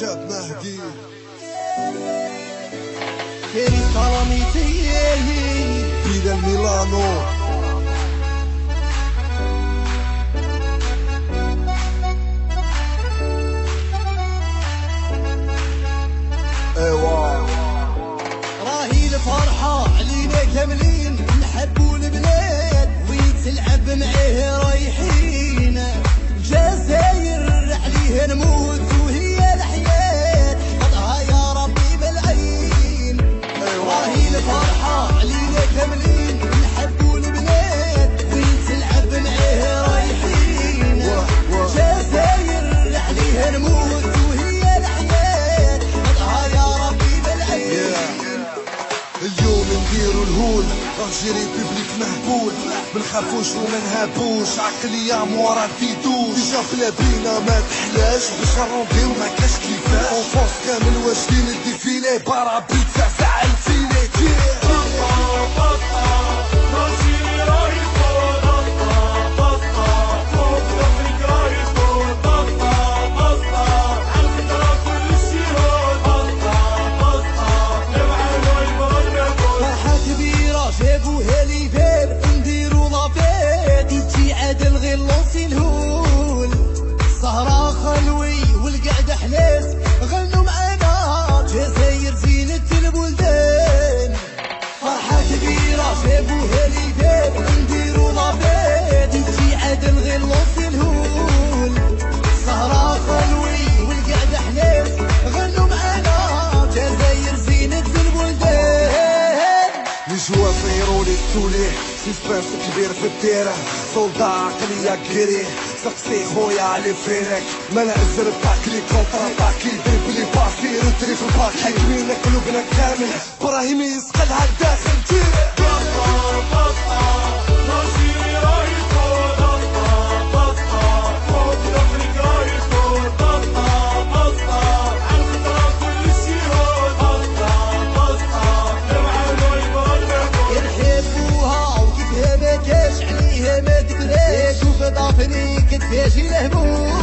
شاب مهدي كريم كراميتي بلا الميلانو ايوا راهي الفرحة علينا كاملين نحبو البلاد وين تلعب معاه رايحين الجزاير عليه نموت وهي الحياة حفظها يا ربي بالعين. راهي الفرحة علينا كاملين نحبو البلاد وين تلعب معاه رايحين الجزاير عليه نموت وهي الحياة حفظها يا ربي بالعين. اليوم نديرو الهول رجيري بيبليك مهبول منخافوش وما نهابوش عقلية مورا تيدوش ديجا بلا بينا ما تحلاش باش نرومبيو ما كاش كيفاش اونفونس كامل واجدين الديفيلي بارا بيتزا ساعة الفيلي جابوها لي باب نديرو لافيت يجي عادل غير لونسي الهول السهرة خلوي والقعدة حلاس غنوا معانا جزاير زينة البلدان. فرحة كبيرة جابوها لي باب نديرو لافيت يجي عادل غير لونسي الهول السهرة خلوي والقعدة حلاس غنوا معانا جزاير زينة البلدان. لي جوا فيرولي التولي سسبانس كبير في الديرة سولدا عقلية كيري سقسي خويا علي فينك مالا ازر باكلي كونترا باكي دربلي باسي روتري في الباك حاكمينا قلوبنا كامل براهيمي يسقلها الداخل عليها ما تبلاش وفي ضافني كتفاش الهموم